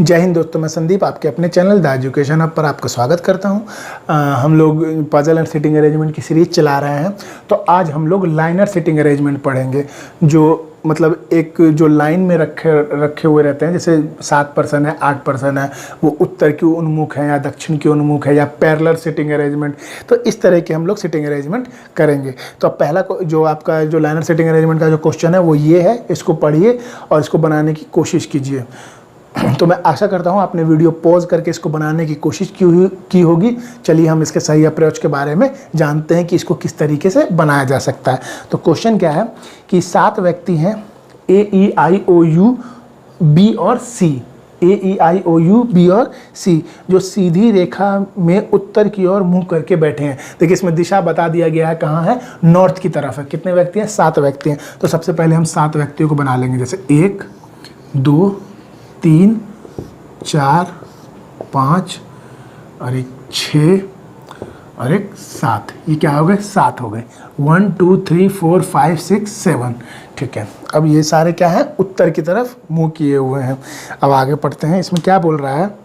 जय हिंद दोस्तों, मैं संदीप आपके अपने चैनल द एजुकेशन हब पर आपका स्वागत करता हूं। हम लोग पजल एंड सिटिंग अरेंजमेंट की सीरीज चला रहे हैं। तो आज हम लोग लाइनर सिटिंग अरेंजमेंट पढ़ेंगे, जो मतलब एक जो लाइन में रखे हुए रहते हैं। जैसे 7 पर्सन है, 8 पर्सन है, वो उत्तर की उन्मुख है या दक्षिण की उन्मुख है, या पैरेलल सिटिंग अरेंजमेंट। तो इस तरह के हम लोग सिटिंग अरेंजमेंट करेंगे। तो अब पहला जो आपका जो लाइनर सिटिंग अरेंजमेंट का जो क्वेश्चन है वो ये है, इसको पढ़िए और इसको बनाने की कोशिश कीजिए। तो मैं आशा करता हूँ आपने वीडियो पॉज करके इसको बनाने की कोशिश की होगी। चलिए हम इसके सही अप्रोच के बारे में जानते हैं कि इसको किस तरीके से बनाया जा सकता है। तो क्वेश्चन क्या है कि 7 व्यक्ति हैं, AEIOU B और C, AEIOU B और C, जो सीधी रेखा में उत्तर की ओर मुंह करके बैठे हैं। देखिए इसमें दिशा बता दिया गया है, कहाँ है, नॉर्थ की तरफ है। कितने व्यक्ति हैं? 7 व्यक्ति हैं। तो सबसे पहले हम 7 व्यक्तियों को बना लेंगे। जैसे 1 2 3 4 5 और एक 6 और एक 7। ये क्या हो गए? 7 हो गए। 1 2 3 4 5 6 7। ठीक है, अब ये सारे क्या है? उत्तर की तरफ मुंह किए हुए हैं। अब आगे पढ़ते हैं। इसमें क्या बोल रहा है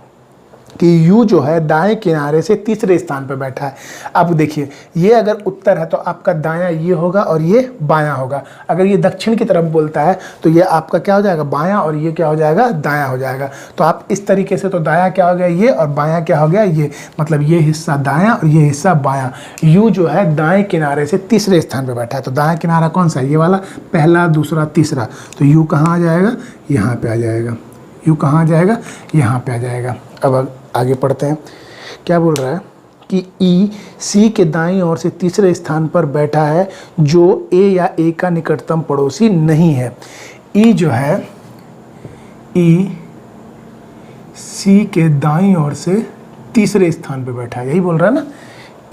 कि U जो है दाएं किनारे से तीसरे स्थान पर बैठा है। अब देखिए, ये अगर उत्तर है तो आपका दायां ये होगा और ये बायां होगा। अगर ये दक्षिण की तरफ बोलता है तो ये आपका क्या हो जाएगा? बायां, और ये क्या हो जाएगा? दायां हो जाएगा। तो आप इस तरीके से, तो दायां क्या हो गया? ये, और बायां क्या हो गया? ये। मतलब ये हिस्सा दायां और ये हिस्सा बायां। U जो है दाएं किनारे से तीसरे स्थान पर बैठा है। तो दायां किनारा कौन सा है? ये वाला, पहला, दूसरा, तीसरा। तो U कहाँ आ जाएगा? यहाँ पे आ जाएगा। U कहाँ आ जाएगा? यहाँ पे आ जाएगा। अब आगे पढ़ते हैं। क्या बोल रहा है कि E C के दाईं ओर से तीसरे स्थान पर बैठा है, जो A या A का निकटतम पड़ोसी नहीं है। E जो है, E C के दाईं ओर से तीसरे स्थान पर बैठा है, यही बोल रहा है ना।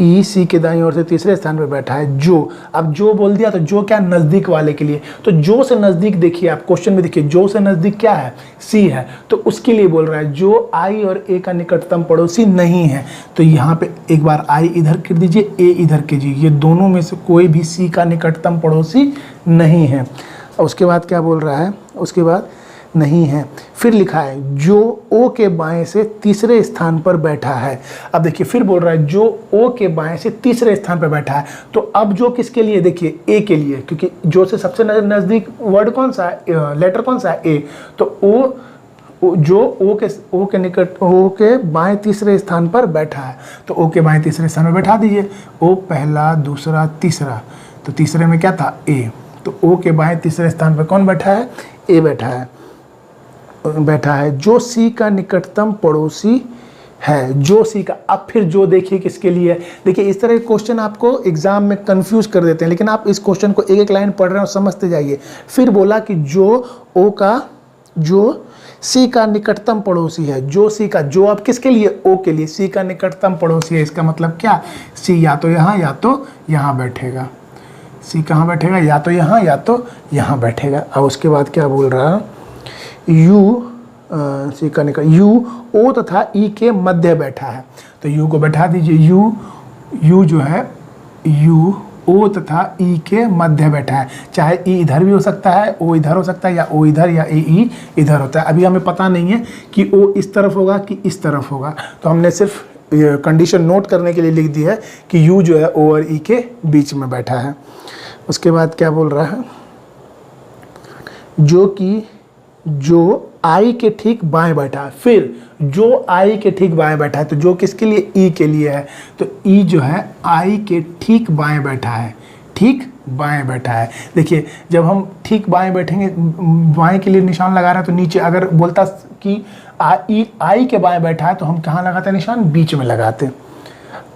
E C के दाईं ओर से तीसरे स्थान पर बैठा है। जो, अब जो बोल दिया तो जो क्या? नज़दीक वाले के लिए। तो जो से नज़दीक, देखिए आप क्वेश्चन में देखिए, जो से नज़दीक क्या है? C है। तो उसके लिए बोल रहा है जो I और A का निकटतम पड़ोसी नहीं है। तो यहाँ पे एक बार I इधर कर दीजिए, A इधर कीजिए। ये दोनों में से कोई भी C का निकटतम पड़ोसी नहीं है। और उसके बाद क्या बोल रहा है? उसके बाद नहीं है। फिर लिखा है जो O के बाएं से तीसरे स्थान पर बैठा है। अब देखिए फिर बोल रहा है जो O के बाएं से तीसरे स्थान पर बैठा है। तो अब जो किसके लिए? देखिए A के लिए, क्योंकि जो से सबसे नज़दीक वर्ड कौन सा है? लेटर कौन सा है? A। तो O जो O के निकट, O के बाएं तीसरे स्थान पर बैठा है। तो O के बाएं तीसरे स्थान पर बैठा दीजिए। O पहला, दूसरा, तीसरा। तो तीसरे में क्या था? A। तो O के बाएं तीसरे स्थान पर कौन बैठा है? A बैठा है। जो C का निकटतम पड़ोसी है, जो C का। अब फिर जो देखिए किसके लिए है। देखिए इस तरह के क्वेश्चन आपको एग्जाम में कंफ्यूज कर देते हैं, लेकिन आप इस क्वेश्चन को एक एक लाइन पढ़ रहे हैं और समझते जाइए। फिर बोला कि जो C का निकटतम पड़ोसी है। जो C का, जो अब किसके लिए? O के लिए। C का निकटतम पड़ोसी है, इसका मतलब क्या? C या तो यहाँ या तो यहाँ बैठेगा। C कहाँ बैठेगा? या तो यहाँ या तो यहाँ बैठेगा। अब उसके बाद क्या बोल रहा है? C का निकट U O तथा E के मध्य बैठा है। तो U को बैठा दीजिए। U जो है, U O तथा E के मध्य बैठा है। चाहे E इधर भी हो सकता है, O इधर हो सकता है, या O इधर या E इधर होता है। अभी हमें पता नहीं है कि O इस तरफ होगा कि इस तरफ होगा। तो हमने सिर्फ कंडीशन नोट करने के लिए लिख दी है कि U जो है O और E के बीच में बैठा है। उसके बाद क्या बोल रहा है? जो I के ठीक बाएं बैठा है। फिर जो I के ठीक बाएं बैठा है, तो जो किसके लिए? E के लिए है। तो E जो है I के ठीक बाएं बैठा है। ठीक बाएं बैठा है। देखिए जब हम ठीक बाएं बैठेंगे, बाएं के लिए निशान लगा रहे हैं, तो नीचे अगर बोलता कि I के बाएं बैठा है, तो हम कहाँ लगाते हैं निशान? बीच में लगाते।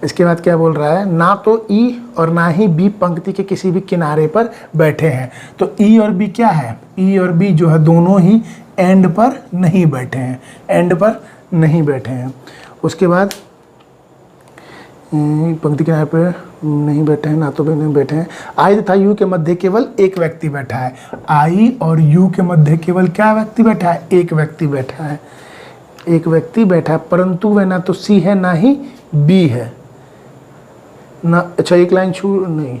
इसके बाद क्या बोल रहा है? ना तो E और ना ही B पंक्ति के किसी भी किनारे पर बैठे हैं। तो E और B क्या है? E और B जो है दोनों ही एंड पर नहीं बैठे हैं, एंड पर नहीं बैठे हैं। उसके बाद पंक्ति किनारे पर नहीं बैठे हैं, ना तो नहीं बैठे हैं। I तथा U के मध्य केवल एक व्यक्ति बैठा है। I और U के मध्य केवल क्या व्यक्ति बैठा है? एक व्यक्ति बैठा है। एक व्यक्ति बैठा है, परंतु वह ना तो C है ना ही B है ना। अच्छा एक लाइन छू नहीं,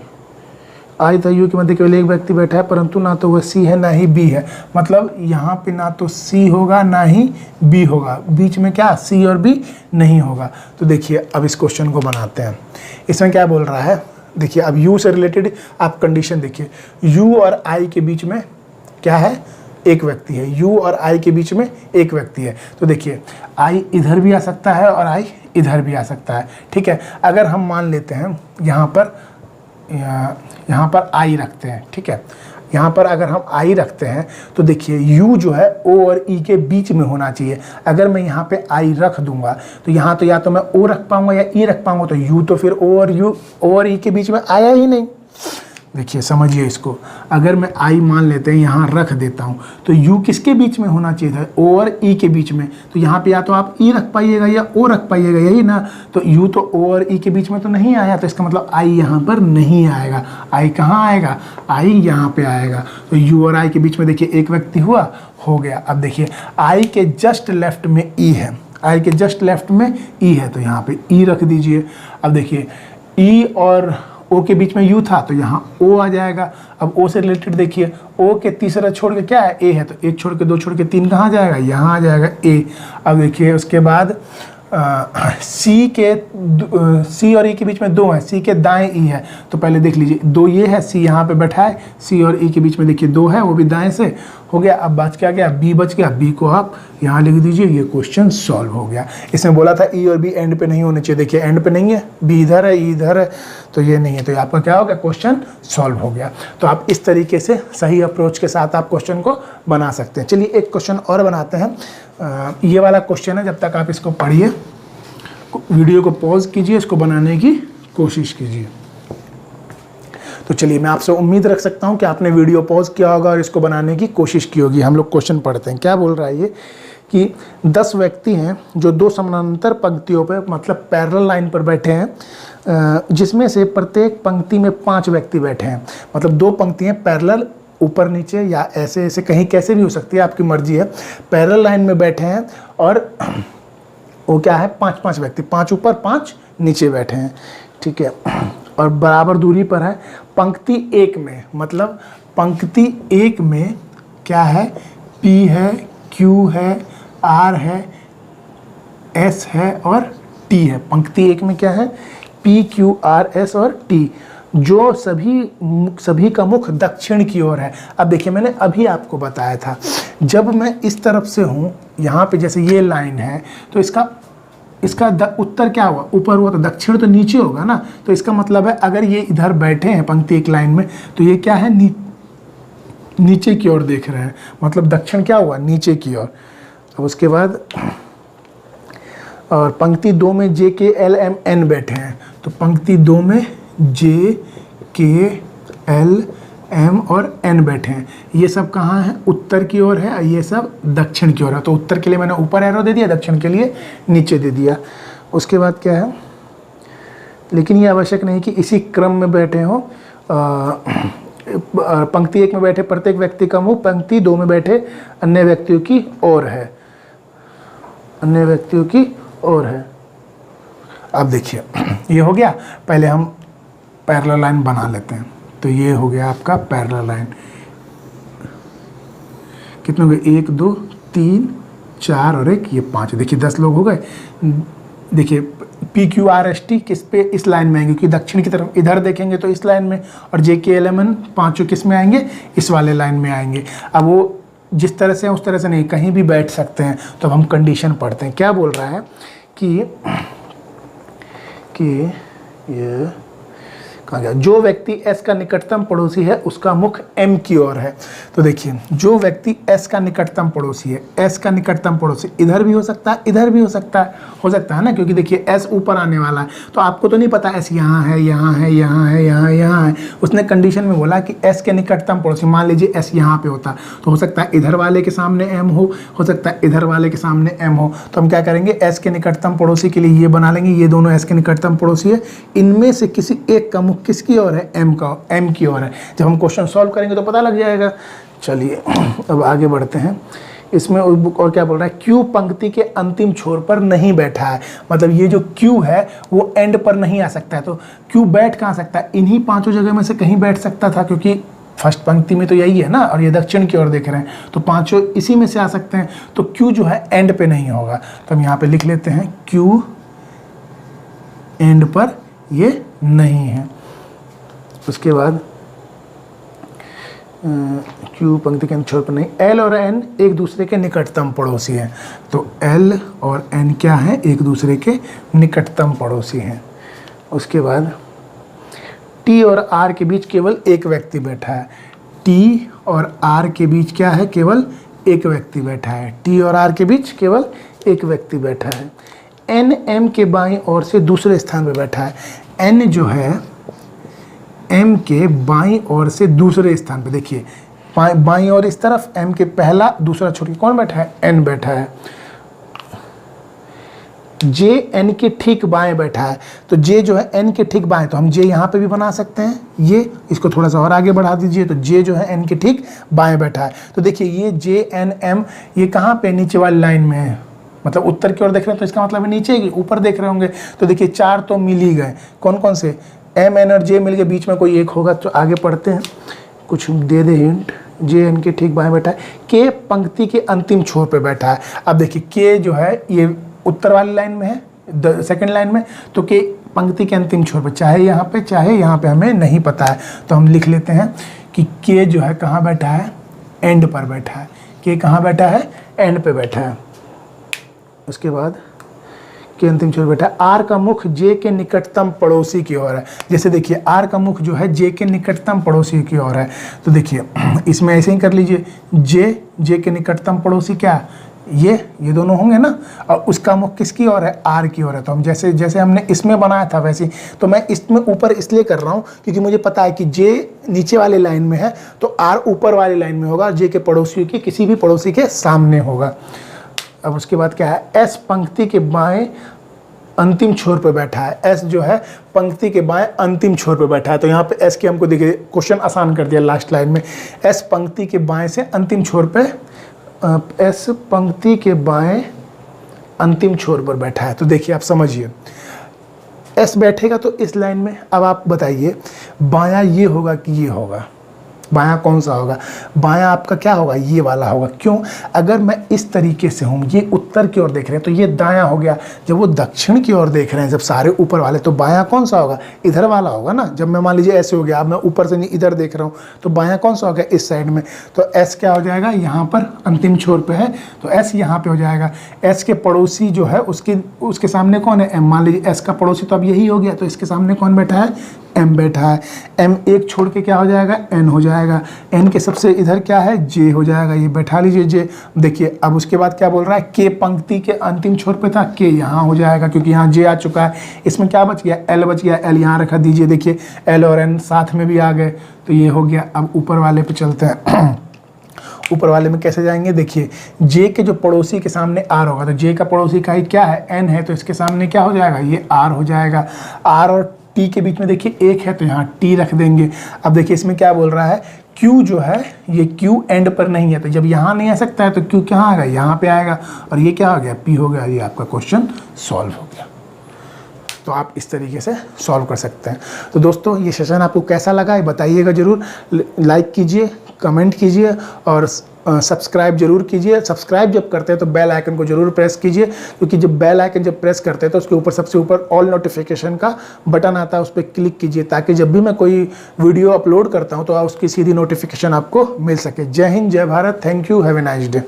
आई तथा यू के मध्य केवल एक व्यक्ति बैठा है, परंतु ना तो वह सी है ना ही बी है। मतलब यहाँ पे ना तो सी होगा ना ही बी होगा, बीच में क्या सी और बी नहीं होगा। तो देखिए अब इस क्वेश्चन को बनाते हैं। इसमें क्या बोल रहा है, देखिए अब यू से रिलेटेड आप कंडीशन देखिए, यू और आई के बीच में क्या है, एक व्यक्ति है। यू और आई के बीच में एक व्यक्ति है। तो देखिए आई इधर भी आ सकता है और आई इधर भी आ सकता है, ठीक है। अगर हम मान लेते हैं यहाँ पर आई रखते हैं, ठीक है, यहाँ पर अगर हम आई रखते हैं तो देखिए यू जो है ओ और ई के बीच में होना चाहिए। अगर मैं यहाँ पे आई रख दूंगा तो यहाँ तो या तो मैं ओ रख पाऊंगा या ई रख पाऊंगा, तो यू तो फिर ओ और ई के बीच में आया ही नहीं। देखिए समझिए इसको, अगर मैं आई मान लेते हैं यहाँ रख देता हूँ तो यू किसके बीच में होना चाहिए था, ओ और ई के बीच में। तो यहाँ पे या तो आप ई रख पाइएगा या ओ रख पाइएगा, यही ना। तो यू तो ओ और ई के बीच में तो नहीं आया, तो इसका मतलब आई यहाँ पर नहीं आएगा। आई कहाँ आएगा, आई यहाँ पे आएगा। तो यू और आई के बीच में देखिए एक व्यक्ति हुआ, हो गया। अब देखिए आई के जस्ट लेफ्ट में ई है, आई के जस्ट लेफ्ट में ई है, तो यहाँ पे ई रख दीजिए। अब देखिए ई और ओ के बीच में यू था तो यहाँ ओ आ जाएगा। अब ओ से रिलेटेड देखिए, ओ के तीसरा छोड़ के क्या है, ए है, तो एक छोड़ के दो छोड़ के तीन कहाँ जाएगा, यहाँ आ जाएगा ए। अब देखिए उसके बाद सी और ई के बीच में दो है, सी के दाएं ई है, तो पहले देख लीजिए दो ये है, सी यहाँ पे बैठा है, सी और ई के बीच में देखिए दो है, वो भी दाएं से हो गया। अब बच क्या गया, बी बच गया, बी को आप यहाँ लिख दीजिए, ये क्वेश्चन सॉल्व हो गया। इसमें बोला था ई और बी एंड पे नहीं होने चाहिए, देखिए एंड पे नहीं है, बी इधर है, ई इधर है, तो ये नहीं है, तो आपका क्या हो गया, क्वेश्चन सॉल्व हो गया। तो आप इस तरीके से सही अप्रोच के साथ आप क्वेश्चन को बना सकते हैं। चलिए एक क्वेश्चन और बनाते हैं। ये वाला क्वेश्चन है, जब तक आप इसको पढ़िए, वीडियो को पॉज कीजिए, इसको बनाने की कोशिश कीजिए। तो चलिए मैं आपसे उम्मीद रख सकता हूं कि आपने वीडियो पॉज किया होगा और इसको बनाने की कोशिश की होगी। हम लोग क्वेश्चन पढ़ते हैं। क्या बोल रहा है ये कि 10 व्यक्ति हैं जो दो समानांतर पंक्तियों पर, मतलब पैरेलल लाइन पर बैठे हैं, जिसमें से प्रत्येक पंक्ति में 5 व्यक्ति बैठे हैं। मतलब दो पंक्तियां पैरेलल ऊपर नीचे या ऐसे ऐसे कहीं कैसे भी हो सकती है, आपकी मर्जी है। पैरेलल लाइन में बैठे हैं और वो क्या है, 5-5 व्यक्ति, 5 ऊपर 5 नीचे बैठे हैं, ठीक है, और बराबर दूरी पर है। पंक्ति एक में, मतलब पंक्ति एक में क्या है, P है, Q है, R है, S है और T है। पंक्ति एक में क्या है, P, Q, R, S और T, जो सभी का मुख दक्षिण की ओर है। अब देखिए मैंने अभी आपको बताया था, जब मैं इस तरफ से हूँ, यहाँ पे जैसे ये लाइन है, तो इसका उत्तर क्या हुआ, ऊपर हुआ, तो दक्षिण तो नीचे होगा ना। तो इसका मतलब है अगर ये इधर बैठे हैं पंक्ति एक लाइन में, तो ये क्या है, नीचे की ओर देख रहे हैं, मतलब दक्षिण क्या हुआ, नीचे की ओर। अब उसके बाद और पंक्ति 2 में J, K, L, M, N बैठे हैं, तो पंक्ति 2 में J, K, L, M और N बैठे हैं। ये सब कहाँ है, उत्तर की ओर है, ये सब दक्षिण की ओर है। तो उत्तर के लिए मैंने ऊपर एरो दे दिया, दक्षिण के लिए नीचे दे दिया। उसके बाद क्या है, लेकिन ये आवश्यक नहीं कि इसी क्रम में बैठे हों। पंक्ति 1 में बैठे प्रत्येक व्यक्ति का मुंह पंक्ति 2 में बैठे अन्य व्यक्तियों की ओर है, अन्य व्यक्तियों की ओर है। अब देखिए ये हो गया। पहले हम पैरेलल लाइन बना लेते हैं। तो ये हो गया आपका पैरेलल लाइन। कितने हो गए, 1 2 3 4 और 1, ये 5। देखिए 10 लोग हो गए। देखिए P, Q, R, S, T किस पे, इस लाइन में आएंगे, क्योंकि दक्षिण की तरफ इधर देखेंगे तो इस लाइन में, और J, K, L, M, N पांचों किस में आएंगे, इस वाले लाइन में आएंगे। अब वो जिस तरह से है उस तरह से नहीं, कहीं भी बैठ सकते हैं। तो अब हम कंडीशन पढ़ते हैं। क्या बोल रहा है कि ये कहाँ गया, जो व्यक्ति S का निकटतम पड़ोसी है उसका मुख M की ओर है। तो देखिए जो व्यक्ति S का निकटतम पड़ोसी है, S का निकटतम पड़ोसी इधर भी हो सकता है, इधर भी हो सकता है ना, क्योंकि देखिए S ऊपर आने वाला है। तो आपको तो नहीं पता S यहाँ है, यहाँ है, यहाँ है, यहाँ यहाँ है। उसने कंडीशन में बोला कि S के निकटतम पड़ोसी, मान लीजिए S यहाँ पे होता, तो हो सकता है इधर वाले के सामने M हो सकता है इधर वाले के सामने M हो। तो हम क्या करेंगे, S के निकटतम पड़ोसी के लिए ये बना लेंगे, ये दोनों S के निकटतम पड़ोसी है, इनमें से किसी एक का मुख किसकी ओर है, M की ओर है। जब हम क्वेश्चन सॉल्व करेंगे तो पता लग जाएगा। चलिए अब आगे बढ़ते हैं। इसमें और क्या बोल रहा है, क्यू पंक्ति के अंतिम छोर पर नहीं बैठा है। मतलब ये जो क्यू है वो एंड पर नहीं आ सकता है। तो क्यू बैठ कहाँ सकता है, इन्हीं पांचों जगह में से कहीं बैठ सकता था, क्योंकि फर्स्ट पंक्ति में तो यही है ना, और ये दक्षिण की ओर देख रहे हैं, तो पांचों इसी में से आ सकते हैं। तो क्यू जो है एंड पे नहीं होगा, तो हम यहाँ पे लिख लेते हैं क्यू एंड पर ये नहीं है। उसके बाद क्यू पंक्ति के छोर पर नहीं। एल और एन एक दूसरे के निकटतम पड़ोसी हैं, तो एल और एन क्या है, एक दूसरे के निकटतम पड़ोसी हैं। उसके बाद टी और आर के बीच केवल एक व्यक्ति बैठा है। टी और आर के बीच क्या है, केवल एक व्यक्ति बैठा है। टी और आर के बीच केवल एक व्यक्ति बैठा है। एन एम के बाईं ओर से दूसरे स्थान पर बैठा है। एन जो है एम के बाईं ओर से दूसरे स्थान पे, देखिए बाईं ओर इस तरफ, एम के पहला दूसरा छोड़ के कौन बैठा है, एन बैठा है। जे एन के ठीक बाएं बैठा है, तो जे जो है एन के ठीक बाएं, तो हम जे यहाँ पे भी बना सकते हैं। ये इसको थोड़ा सा और आगे बढ़ा दीजिए, तो जे जो है एन के ठीक बाएं बैठा है। तो देखिए ये जे एन एम ये कहाँ पे, नीचे वाली लाइन में है, मतलब उत्तर की ओर देख रहे हैं, तो इसका मतलब नीचे ऊपर देख रहे होंगे। तो देखिए चार तो मिल ही गए, कौन कौन से, एम एन और जे मिल के बीच में कोई एक होगा। तो आगे पढ़ते हैं, कुछ दे दे हिंट। जे एन के ठीक बाएं बैठा है। के पंक्ति के अंतिम छोर पे बैठा है। अब देखिए के जो है ये उत्तर वाली लाइन में है, सेकंड लाइन में, तो के पंक्ति के अंतिम छोर पे, चाहे यहाँ पे हमें नहीं पता है, तो हम लिख लेते हैं कि के जो है कहाँ बैठा है, एंड पर बैठा है। के कहाँ बैठा है, एंड पे बैठा है। उसके बाद के अंतिम छोर बैठा है। आर का मुख जे के निकटतम पड़ोसी की ओर है। जैसे देखिए आर का मुख जो है जे के निकटतम पड़ोसी की ओर है, तो देखिए इसमें ऐसे ही कर लीजिए, जे के निकटतम पड़ोसी क्या, ये दोनों होंगे ना, और उसका मुख किसकी ओर है, आर की ओर है। तो हम जैसे जैसे हमने इसमें बनाया था वैसे, तो मैं इसमें ऊपर इसलिए कर रहा हूँ क्योंकि मुझे पता है कि जे नीचे वाली लाइन में है, तो आर ऊपर वाली लाइन में होगा, जे के पड़ोसियों के किसी भी पड़ोसी के सामने होगा। अब उसके बाद क्या है, एस पंक्ति के बाएं अंतिम छोर पर बैठा है। एस जो है पंक्ति के बाएं अंतिम छोर पर बैठा है, तो यहाँ पे एस के हमको देखिए क्वेश्चन आसान कर दिया लास्ट लाइन में। एस पंक्ति के बाएं से अंतिम छोर पे, एस पंक्ति के बाएं अंतिम छोर पर बैठा है। तो देखिए आप समझिए, एस बैठेगा तो इस लाइन में। अब आप बताइए बायां ये होगा कि ये होगा, बायां कौन सा होगा, बायां आपका क्या होगा, ये वाला होगा। क्यों, अगर मैं इस तरीके से हूँ, ये उत्तर की ओर देख रहे हैं, तो ये दायां हो गया। जब वो दक्षिण की ओर देख रहे हैं, जब सारे ऊपर वाले, तो बायां कौन सा होगा, इधर वाला होगा ना। जब मैं मान लीजिए ऐसे हो गया, अब मैं ऊपर से नहीं इधर देख रहा हूँ, तो बायां कौन सा होगा, इस साइड में। तो एस क्या हो जाएगा, यहाँ पर अंतिम छोर पर है, तो एस यहाँ पर हो जाएगा। एस के पड़ोसी जो है उसके सामने कौन है, एम। मान लीजिए एस का पड़ोसी तो अब यही हो गया, तो इसके सामने कौन बैठा है, एम बैठा है। एम एक छोड़ के क्या हो जाएगा, एन हो जाएगा। एन के सबसे इधर क्या है, जे हो जाएगा, ये बैठा लीजिए जे। देखिए अब उसके बाद क्या बोल रहा है, के पंक्ति के अंतिम छोर पे था, के यहाँ हो जाएगा क्योंकि यहाँ जे आ चुका है। इसमें क्या बच गया, एल बच गया, एल यहाँ रखा दीजिए। देखिए एल और एन साथ में भी आ गए, तो ये हो गया। अब ऊपर वाले पे चलते हैं। ऊपर वाले में कैसे जाएंगे, देखिए जे के जो पड़ोसी के सामने आर होगा, तो जे का पड़ोसी का ही क्या है, एन है, तो इसके सामने क्या हो जाएगा, ये आर हो जाएगा। आर और टी के बीच में देखिए एक है, तो यहाँ टी रख देंगे। अब देखिए इसमें क्या बोल रहा है, क्यू जो है ये क्यू एंड पर नहीं है, तो जब यहाँ नहीं आ सकता है तो क्यू कहाँ आएगा, यहाँ पे आएगा, और ये क्या हो गया, पी हो गया। ये आपका क्वेश्चन सॉल्व हो गया। तो आप इस तरीके से सॉल्व कर सकते हैं। तो दोस्तों ये सेशन आपको कैसा लगा ये बताइएगा ज़रूर। लाइक कीजिए, कमेंट कीजिए और सब्सक्राइब जरूर कीजिए। सब्सक्राइब जब करते हैं तो बेल आइकन को जरूर प्रेस कीजिए, क्योंकि जब बेल आइकन जब प्रेस करते हैं तो उसके ऊपर सबसे ऊपर ऑल नोटिफिकेशन का बटन आता है, उस पर क्लिक कीजिए, ताकि जब भी मैं कोई वीडियो अपलोड करता हूं तो उसकी सीधी नोटिफिकेशन आपको मिल सके। जय हिंद, जय Bharat, thank you, have a nice day.